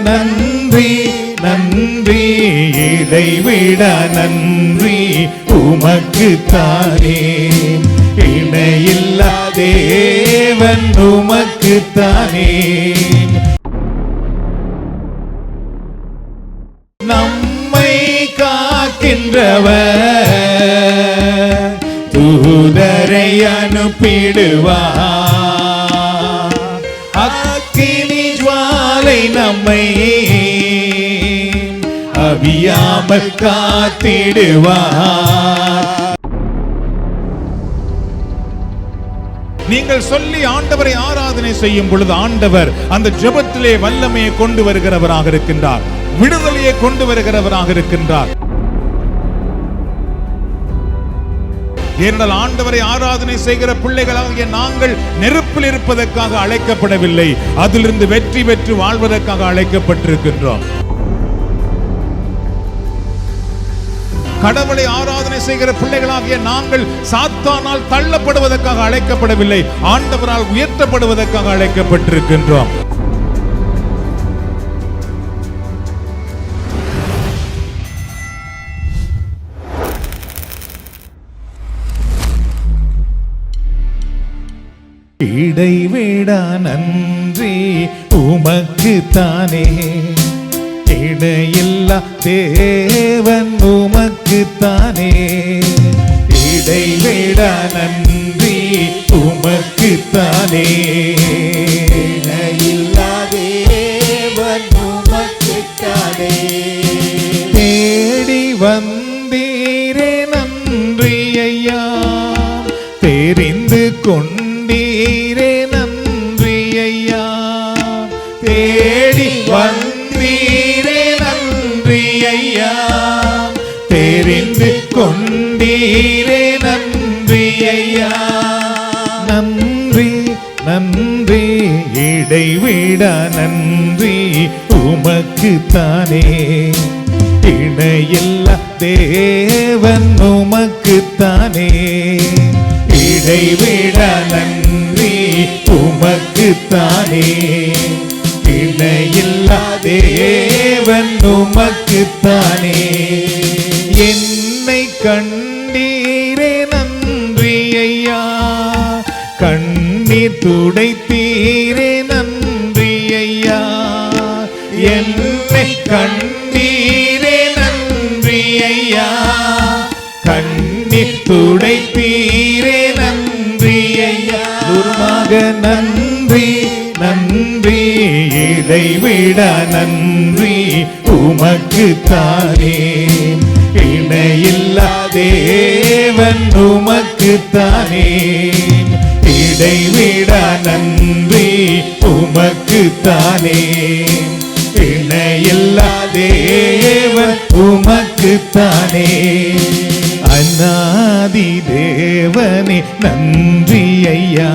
நன்றி நன்றி, இதைவிட நன்றி உமக்குத்தானே. இணையில்லா தேவன் உமக்குத்தானே. நம்மை காக்கின்றவர் தூதரை அனுப்பிடுவார். அக்கினி ஜுவாலை நம்மை அவியாமல் காத்திடுவார். நீங்கள் சொல்லி ஆண்டவரை ஆராதனை செய்யும் பொழுது ஆண்டவர் அந்த ஜெபத்திலே வல்லமையை கொண்டு வருகிறவராக இருக்கின்றார், விடுதலையை கொண்டு வருகிறவராக இருக்கின்றார். ஏனென்றால் ஆண்டவரை ஆராதனை செய்கிற பிள்ளைகளாகிய நாங்கள் நெருப்பில் இருப்பதற்காக அழைக்கப்படவில்லை, அதிலிருந்து வெற்றி பெற்று வாழ்வதற்காக அழைக்கப்பட்டிருக்கின்றோம். கடவுளை ஆராதனை செய்கிற பிள்ளைகளாகிய நாங்கள் சாத்தானால் தள்ளப்படுவதற்காக அழைக்கப்படவில்லை, ஆண்டவரால் உயர்த்தப்படுவதற்காக அழைக்கப்பட்டிருக்கின்றோம். இடைவிடா நன்றி உமக்குத்தானே. இடையில்லா தேவன் உமக்குத்தானே. இடைவிடா நன்றி உமக்குத்தானே. இடையில்லா தேவன் உமக்குத்தானே. தேடி வந்தீரே நன்றி ஐயா, தெரிந்து கொண்டீரே நன்றி ஐயா. தேடி வந்தீரே நன்றி ஐயா, தெரிந்து கொண்டீரே நன்றி ஐயா. நன்றி நன்றி, இடைவிட நன்றி உமக்குத்தானே. இணையில்லா தேவன் உமக்குத்தானே. இடைவிட நன்றி உமக்குத்தானே. இணையில்லா தேவன் உமக்குத்தானே. என்னை கண்டீரே நன்றி ஐயா, கண்ணீர் துடைத்தீரே நன்றி ஐயா. என்னை கண்டீரே நன்றி ஐயா, கண்ணீர் துடைத்தீரே நன்றி ஐயா. துர்மாக நன்றி நன்றி, இதைவிட நன்றி உமக்குத்தானே. இணையில்லா தேவன் உமக்குத்தானே. இடைவிட நன்றி உமக்குத்தானே. இணையில்லா தேவன் உமக்குத்தானே. அநாதி தேவனே நன்றி ஐயா,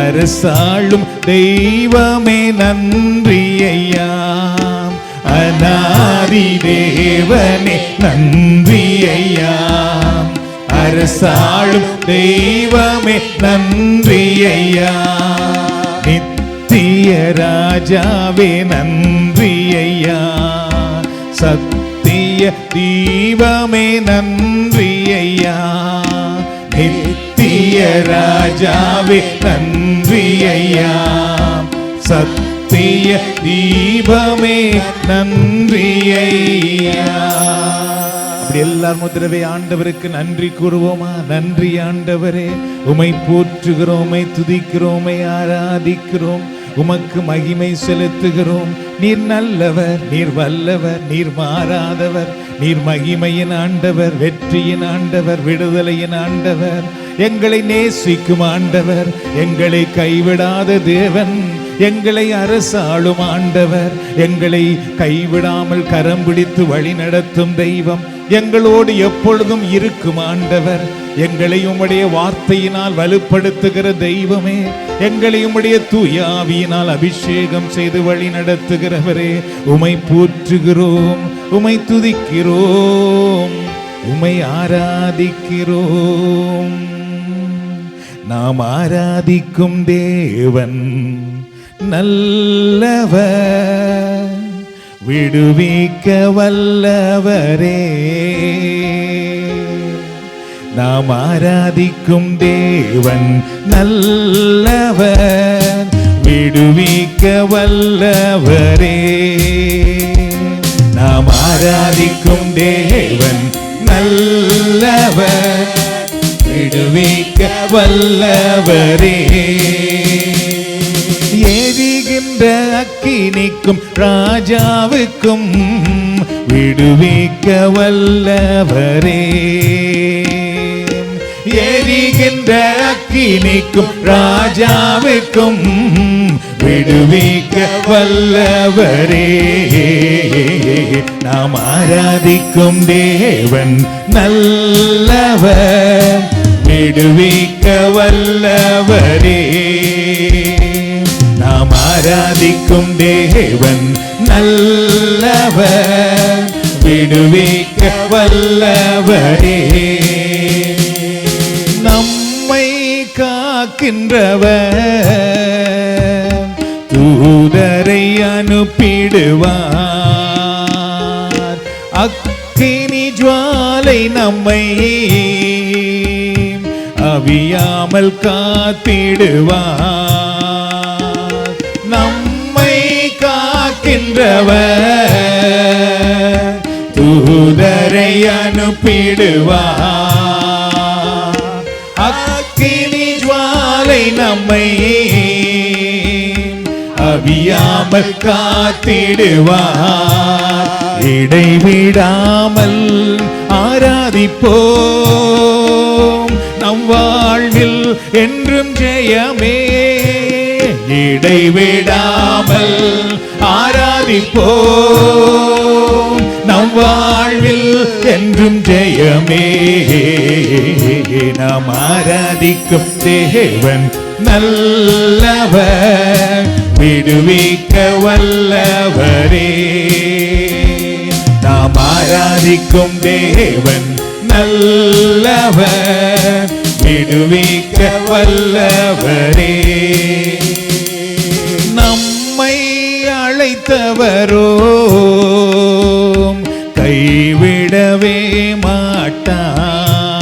அரசாளும் தெய்வமே நன்றி ஐயா. அநாதி தேவனே நன்றி ஐயா, அரசாளும் தெய்வமே நன்றி ஐயா. நித்திய ராஜாவே நன்றி ஐயா, சத்திய தீபமே நன்றி ஐயா. நித்திய ராஜாவே நன்றி ஐயா, சத்திய தீபமே நன்றி ஐயா. அப்படி எல்லாரும் முத்திரவே ஆண்டவருக்கு நன்றி கூறுவோமா? நன்றி ஆண்டவரே, உமை போற்றுகிறோம், உமை துதிக்கிறோம், உமை ஆராதிக்கிறோம், உமக்கு மகிமை செலுத்துகிறோம். நீர் நல்லவர், நீர் வல்லவர், நீர் மாறாதவர், நீர் மகிமையின் ஆண்டவர், வெற்றியின் ஆண்டவர், விடுதலையின் ஆண்டவர், எங்களை நேசிக்கும் ஆண்டவர், எங்களை கைவிடாத தேவன், எங்களை அரசாளும் ஆண்டவர், எங்களை கைவிடாமல் கரம் பிடித்து வழி நடத்தும் தெய்வம், எங்களோடு எப்பொழுதும் இருக்கும் ஆண்டவர், எங்களை உம்முடைய வார்த்தையினால் வலுப்படுத்துகிற தெய்வமே, எங்களை உம்முடைய தூய ஆவியினால் அபிஷேகம் செய்து வழி நடத்துகிறவரே, உமை போற்றுகிறோம், உமை துதிக்கிறோம், உமை ஆராதிக்கிறோம். நாம் ஆராதிக்கும் தேவன் நல்லவர், விடுவிக்க வல்லவரே, நாம் ஆராதிக்கும் தேவன் நல்லவர். விடுவிக்க வல்லவரே, நாம் ஆராதிக்கும் தேவன் நல்லவர். விடுவிக்க வல்லவரே, எரிகின்ற அக்கினிக்கும் ராஜாவுக்கும் விடுவிக்க வல்லவரே. எரிகின்ற அக்கினிக்கும் ராஜாவுக்கும் விடுவிக்க வல்லவரே, நாம் ஆராதிக்கும் தேவன் நல்லவர். விடுவிக்க வல்லவரே, நாம் ஆராதிக்கும் தேவன் நல்லவர். விடுவிக்க வல்லவரே, நம்மை காக்கின்றவர் தூதரை அனுப்பிடுவார். அக்கினி ஜுவாலை நம்மை அவியாமல் காத்திடுவார். நம்மை காக்கின்றவர் தூதரை அனுப்பிடுவார். அக்கினி ஜுவாலை நம்மை அவியாமல் காத்திடுவார். இடைவிடாமல் ஆராதிப்போம், நம் வாழ்வில் என்றும் ஜெயமே. இடைவிடாமல் ஆராதிப்போம், நம் வாழ்வில் என்றும் ஜெயமே. நாம் ஆராதிக்கும் தேவன் நல்லவர். விடுவிக்க வல்லவரே, நாம் ஆராதிக்கும் தேவன் நல்லவர். விடுவிக்க வல்லவரே, நம்மை அழைத்தவரோ கைவிடவே மாட்டார்.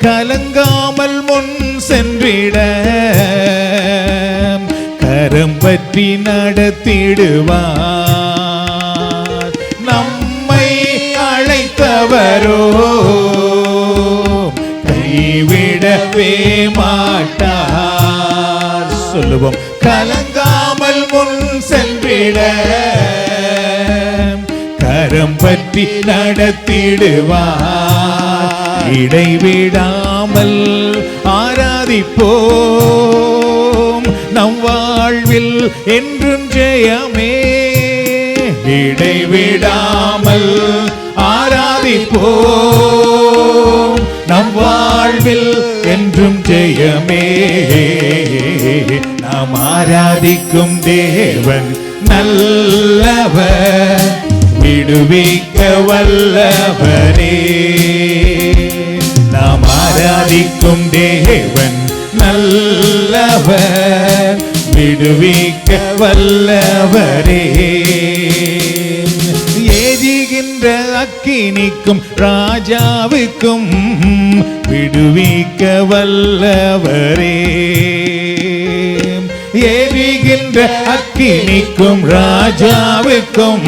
கலங்காமல் முன் சென்றிட கரம் பற்றி நடத்திடுவார். நம்மை அழைத்தவரோ கைவிடவே மாட்டார். சொல்லுவோம், கலங்காமல் முன் சென்றிட கரம் பற்றி நடத்திடுவார். இடைவிடாமல் ஆராதிப்போம், நம் வாழ்வில் என்றும் ஜெயமே. இடைவிடாமல் ஆராதிப்போம், நம் வாழ்வில் என்றும் ஜெயமே. நாம் ஆராதிக்கும் தேவன் நல்லவர். விடுவிக்க வல்லவரே, நாம் ஆராதிக்கும் தேவன் நல்லவர். விடுவிக்க வல்லவரே, எரிகின்ற அக்கினிக்கும் ராஜாவுக்கும் விடுவிக்க வல்லவரே. எரிகின்ற அக்கினிக்கும் ராஜாவுக்கும்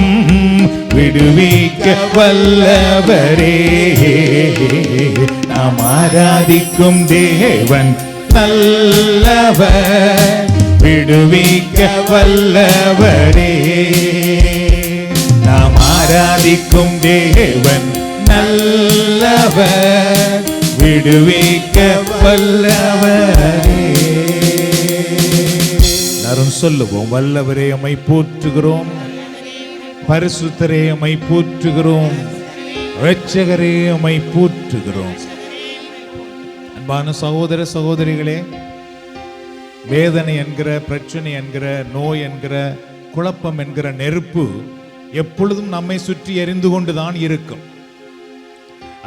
விடுவிக்க வல்லவரே, நாம் ஆராதிக்கும் தேவன் நல்லவர். விடுவிக்க வல்லவரே, நாம் ஆராதிக்கும் தேவன் நல்லவர். விடுவிக்க வல்லவரே. எல்லாரும் சொல்லுவோம், வல்லவரே உம்மை போற்றுகிறோம், பரிசுத்தரே உம்மை போற்றுகிறோம், இரட்சகரே உம்மை போற்றுகிறோம். அன்பான சகோதர சகோதரிகளே, வேதனை என்கிற, பிரச்சனை என்கிற, நோய் என்கிற, குழப்பம் என்கிற நெருப்பு எப்பொழுதும் நம்மை சுற்றி எரிந்து கொண்டுதான் இருக்கும்.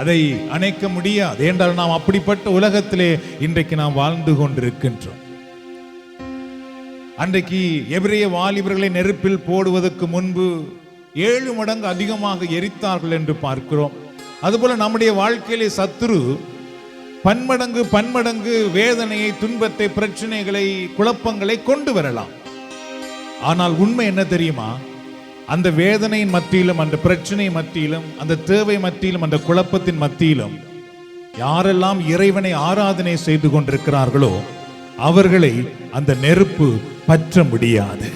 அதை அணைக்க முடியாது. ஏனென்றால் நாம் அப்படிப்பட்ட உலகத்திலே இன்றைக்கு நாம் வாழ்ந்து கொண்டிருக்கின்றோம். அன்றைக்கு எபிரேய வாலிபர்களை நெருப்பில் போடுவதற்கு முன்பு 7 மடங்கு அதிகமாக எரித்தார்கள் என்று பார்க்கிறோம். அதுபோல நம்முடைய வாழ்க்கையிலே சத்துரு பன்மடங்கு வேதனையை, துன்பத்தை, பிரச்சனைகளை, குழப்பங்களை கொண்டு வரலாம். ஆனால் உண்மை என்ன தெரியுமா? அந்த வேதனையின் மத்தியிலும், அந்த பிரச்சனை மத்தியிலும், அந்த தேவை மத்தியிலும், அந்த குழப்பத்தின் மத்தியிலும் யாரெல்லாம் இறைவனை ஆராதனை செய்து கொண்டிருக்கிறார்களோ அவர்களை அந்த நெருப்பு பற்ற முடியாது.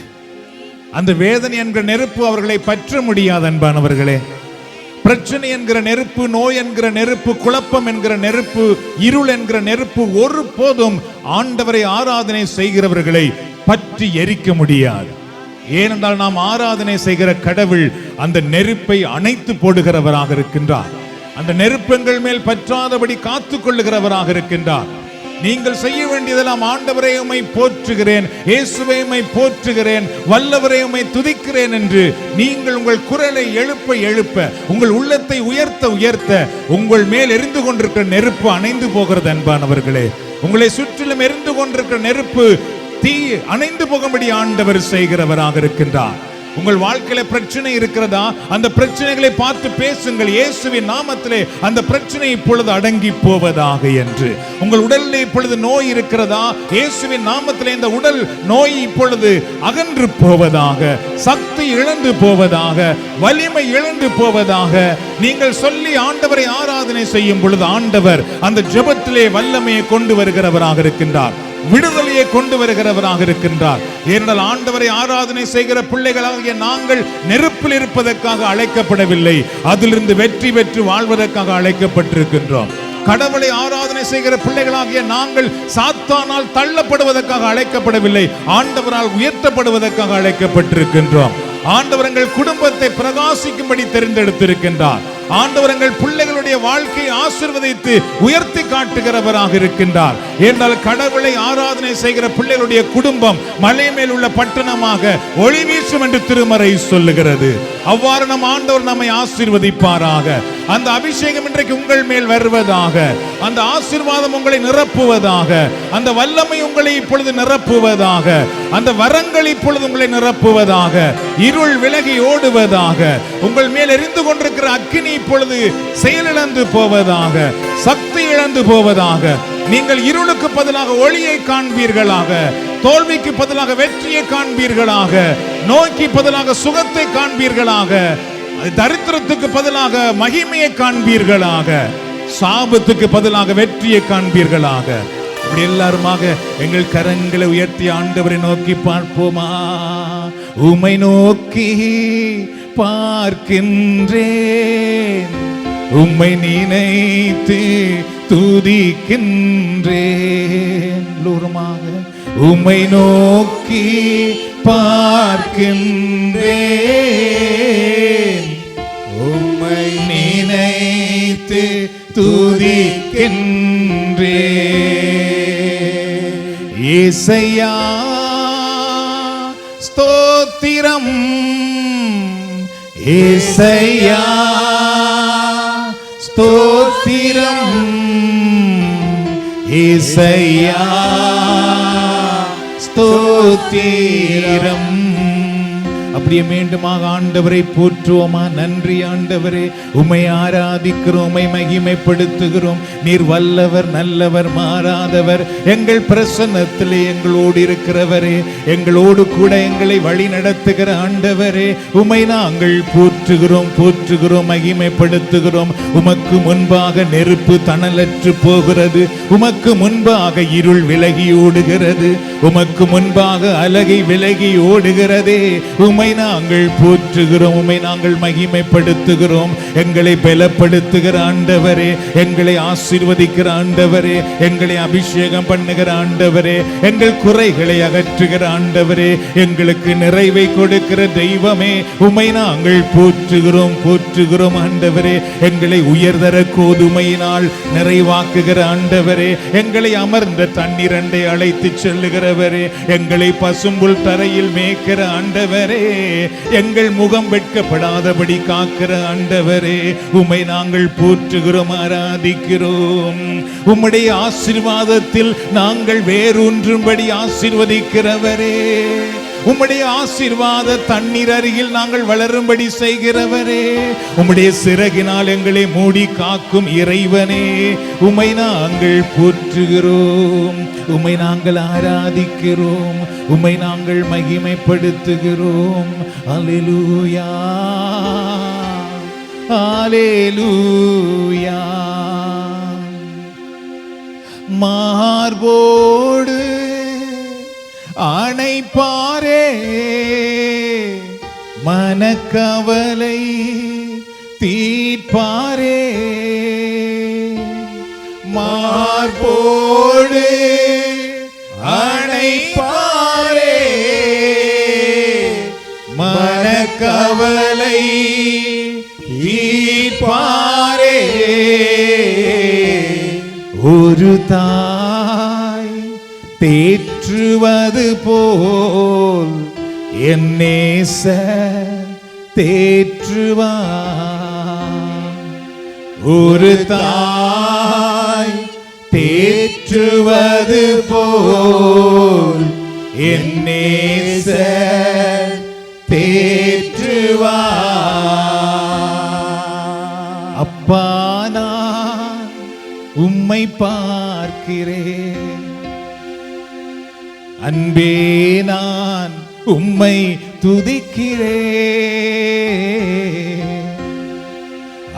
அந்த வேதனை என்கிற நெருப்பு அவர்களை பற்ற முடியாது. அன்பானவர்களே, பிரச்சனை என்கிற நெருப்பு, நோய் என்கிற நெருப்பு, குழப்பம் என்கிற நெருப்பு, இருள் என்கிற நெருப்பு ஒருபோதும் ஆண்டவரை ஆராதனை செய்கிறவர்களை பற்றி எரிக்க முடியாது. ஏனென்றால் நாம் ஆராதனை செய்கிற கடவுள் அந்த நெருப்பை அணைத்து போடுகிறவராக இருக்கின்றார். அந்த நெருப்பங்கள் மேல் பற்றாதபடி காத்துக் கொள்ளுகிறவராக இருக்கின்றார். நீங்கள் செய்ய வேண்டியதெல்லாம், ஆண்டவரை உம்மை போற்றுகிறேன், இயேசுவை உம்மை போற்றுகிறேன், வல்லவரை உம்மை துதிக்கிறேன் என்று நீங்கள் உங்கள் குரலை எழுப்ப உங்கள் உள்ளத்தை உயர்த்த உங்கள் மேல் எரிந்து கொண்டிருக்கிற நெருப்பு அணைந்து போகிறது. அன்பானவர்களே, உங்களை சுற்றிலும் எரிந்து கொண்டிருக்கிற நெருப்பு தீ அணைந்து போகும்படி ஆண்டவர் செய்கிறவராக இருக்கின்றார். உங்கள் வாழ்க்கையில பிரச்சனை இருக்கிறதா? அந்த பிரச்சனைகளை பார்த்து பேசுங்கள். இயேசுவின் நாமத்திலே அந்த பிரச்சனை இப்பொழுது அடங்கி போவதாக என்று. உங்கள் உடலில் இப்பொழுது நோய் இருக்கிறதா? இயேசுவின் நாமத்திலே இந்த உடல் நோய் இப்பொழுது அகன்று போவதாக, சக்தி இழந்து போவதாக, வலிமை இழந்து போவதாக நீங்கள் சொல்லி ஆண்டவரை ஆராதனை செய்யும் பொழுது ஆண்டவர் அந்த ஜெபத்திலே வல்லமையை கொண்டு வருகிறவராக இருக்கின்றார், விடுதலையை கொண்டு வருகிறவராக இருக்கின்றார். ஏனென்றால் ஆண்டவரை ஆராதனை செய்கிற பிள்ளைகளாகிய நாங்கள் நெருப்பில் இருப்பதற்காக அழைக்கப்படவில்லை, அதிலிருந்து வெற்றி பெற்று வாழ்வதற்காக அழைக்கப்பட்டிருக்கின்றோம். கடவுளை ஆராதனை செய்கிற பிள்ளைகளாகிய நாங்கள் சாத்தானால் தள்ளப்படுவதற்காக அழைக்கப்படவில்லை, ஆண்டவரால் உயர்த்தப்படுவதற்காக அழைக்கப்பட்டிருக்கின்றோம். ஆண்டவர் எங்கள் குடும்பத்தை பிரகாசிக்கும்படி தெரிந்தெடுத்திருக்கின்றார். ஆண்டவர் எங்கள் பிள்ளைகளுடைய வாழ்க்கையை ஆசீர்வதித்து உயர்த்தி காட்டுகிறவராக இருக்கின்றார். என்றால் கடவுளை ஆராதனை செய்கிற பிள்ளைகளுடைய குடும்பம் மலை மேல் உள்ள பட்டணமாக ஒளி வீசும் என்று திருமறை சொல்லுகிறது. அவ்வாறு நம் ஆண்டவர் நம்மை ஆசீர்வதிப்பாராக. அந்த அபிஷேகம் இன்றைக்கு உங்கள் மேல் வருவதாக, அந்த ஆசீர்வாதம் உங்களை நிரப்புவதாக, அந்த வல்லமை உங்களை இப்பொழுது நிரப்புவதாக, அந்த வரங்கள் இப்பொழுது உங்களை நிரப்புவதாக, இருள் விலகி ஓடுவதாக, உங்கள் மேல் எரிந்து கொண்டிருக்கிற அக்கினி இப்பொழுது செயலிழந்து போவதாக, சக்தி இழந்து போவதாக, நீங்கள் இருளுக்கு பதிலாக ஒளியை காண்பீர்களாக, தோல்விக்கு பதிலாக வெற்றியை காண்பீர்களாக, நோய்க்கு பதிலாக சுகத்தை காண்பீர்களாக, தரித்திரத்துக்கு பதிலாக மகிமையை காண்பீர்களாக, சாபத்துக்கு பதிலாக வெற்றியை காண்பீர்களாக. இப்படி எல்லாருமாக எங்கள் கரங்களை உயர்த்தி ஆண்டவரை நோக்கி பார்ப்போமா? உம்மை நோக்கி பார்க்கின்றேன், உம்மை நினைத்து துதிக்கின்றேன். உம்மை நோக்கி பார்க்கின்றேன், உம்மை நினைத்து துதிக்கின்றேன். இயேசையா ஸ்தோத்திரம், இயேசையா ஸ்தோத்திரம், இயேசையா ஸ்தோத்திரம். அப்படியே மீண்டுமாக ஆண்டவரை போற்றுவோமா? நன்றி ஆண்டவரே, உம்மை ஆராதிக்கிறோம், உம்மை மகிமைப்படுத்துகிறோம். நீர் வல்லவர், நல்லவர், மாறாதவர். எங்கள் பிரசன்னத்திலே எங்களோடு இருக்கிறவரே, எங்களோடு கூட எங்களை வழி நடத்துகிற ஆண்டவரே, உம்மை நாங்கள் போற்றுகிறோம், மகிமைப்படுத்துகிறோம். உமக்கு முன்பாக நெருப்பு தணலற்று போகிறது, உமக்கு முன்பாக இருள் விலகி ஓடுகிறது, உமக்கு முன்பாக அலகை விலகி ஓடுகிறதே. உம்மை நாங்கள் போற்றுகிறோம், உம்மை நாங்கள் மகிமைப்படுத்துகிறோம். எங்களை பலப்படுத்துகிற ஆண்டவரே, எங்களை ஆசீர்வதிக்கிற ஆண்டவரே, எங்களை அபிஷேகம் பண்ணுகிற ஆண்டவரே, எங்கள் குறைகளை அகற்றுகிற ஆண்டவரே, எங்களுக்கு நிறைவை கொடுக்கிற தெய்வமே, உம்மை நாங்கள் போற்றுகிறோம் ஆண்டவரே. எங்களை உயர்தர கோதுமையினால் நிறைவாக்குகிற ஆண்டவரே, எங்களை அமர்ந்த தண்ணீரண்டை அழைத்து செல்லுகிற செய்கிறவரே, எங்களை பசும்புல் தரையில் மேய்க்கிற ஆண்டவரே, எங்கள் முகம் வெட்கப்படாதபடி காக்கிற ஆண்டவரே, உம்மை நாங்கள் போற்றுகிறோம், ஆராதிக்கிறோம். உம்முடைய ஆசீர்வாதத்தில் நாங்கள் வேரூன்றும்படி ஆசீர்வதிக்கிறவரே, உம்முடைய ஆசீர்வாத தண்ணீர் அருகில் நாங்கள் வளரும்படி செய்கிறவரே, உம்முடைய சிறகினால் எங்களை மூடி காக்கும் இறைவனே, உம்மை நாங்கள் போற்றுகிறோம், உம்மை நாங்கள் ஆராதிக்கிறோம், உம்மை நாங்கள் மகிமைப்படுத்துகிறோம். அல்லேலூயா, அல்லேலூயா. மார்போடு அணைப்பாரே, மனக்கவலை தீர்ப்பாரே, மார்போடு அணைப்பாரே, மனக்கவலை தீர்ப்பாரே. ஒரு தாய் தேற்றுவது போல் என் நேசர் தேற்றுவார். ஒரு தாய் தேற்றுவது போல் என் நேசர் தேற்றுவார். அப்பா, நான் உம்மை பார்க்கிறேன், அன்பே நான் உம்மை துதிக்கிறேன்.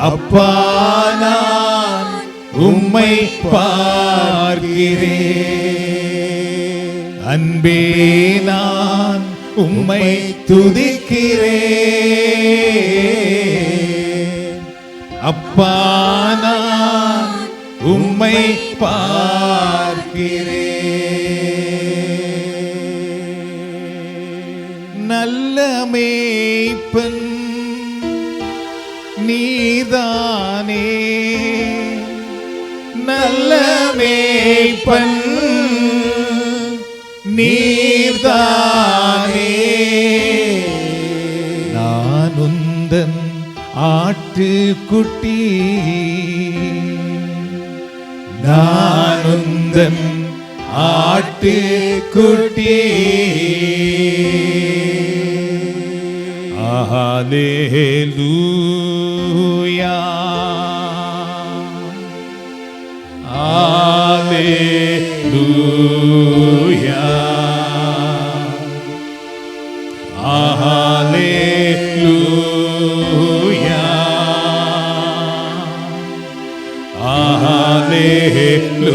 அப்பா, நான் உம்மை பார்க்கிறேன், அன்பே நான் உம்மை துதிக்கிறேன். அப்பா, நான் உம்மை பார்க்கிறேன். நல்ல மேய்ப்பன் நீதானே, நல்ல மேய்ப்பன் நீதானே, நான் உந்தன் ஆட்டுக்குட்டி, நான் உந்தன் ஆட்டுக்குட்டி. அல்லேலூயா, அல்லேலூயா, அல்லேலூயா, அல்லேலூயா,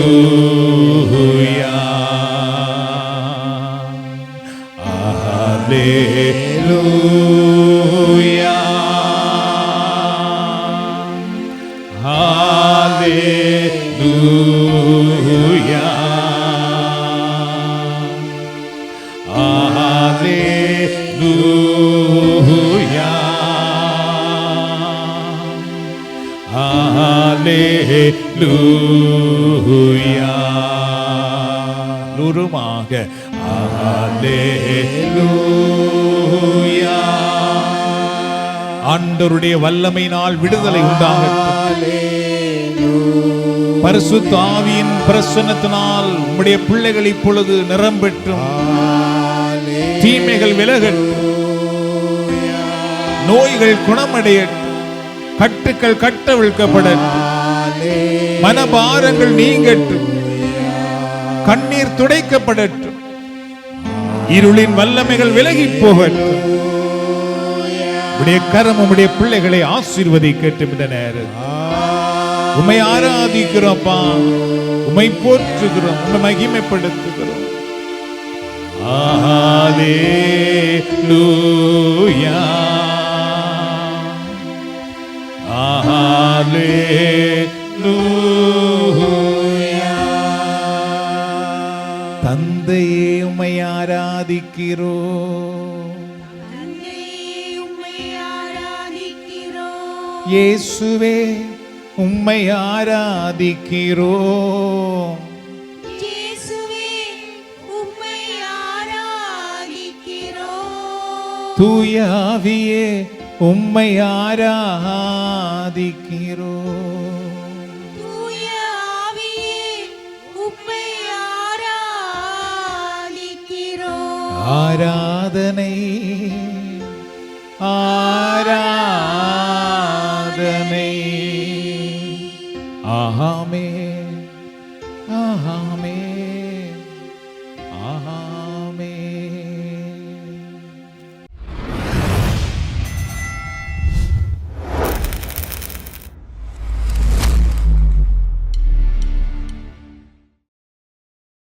அல்லேலூயா, அல்லேலூயா, அல்லேலூயா, அல்லேலூயா. நூறுமாக அல்லேலூயா. ஆண்டவருடைய வல்லமையினால் விடுதலை உண்டாகட்டும். பரிசுத்த ஆவியின் பிரசன்னத்தினால் உம்முடைய பிள்ளைகள் இப்பொழுது நிரம்பெற்றும், தீமைகள் விலகட்டும், நோய்கள் குணமடையட்டும், கட்டுக்கள் கட்டவிழ்க்கப்படட்டும், மனபாரங்கள் நீங்கட்டும், கண்ணீர் துடைக்கப்படட்டும், இருளின் வல்லமைகள் விலகி போகட்டும். உம்முடைய கரம் உம்முடைய பிள்ளைகளை ஆசீர்வதிக்கட்டும். இந்த நேரம் உம்மை ஆராதிக்கிறோம்ப்பா, உம்மை போற்றுகிறோம், உம்மை மகிமைப்படுத்துகிறோம். அல்லேலூயா, அல்லேலூயா. தந்தையே உம்மை ஆராதிக்கிறோம், இயேசுவே உம்மை ஆராதிக்கிறோம், இயேசுவே உம்மை தூய ஆவியே உம்மை ஆராதிக்கிறோம். தூய ஆவியே உம்மை ஆராதிக்கிறோம். ஆராதனை ஆராதனை. ஆமென் ஆமென் ஆமென்.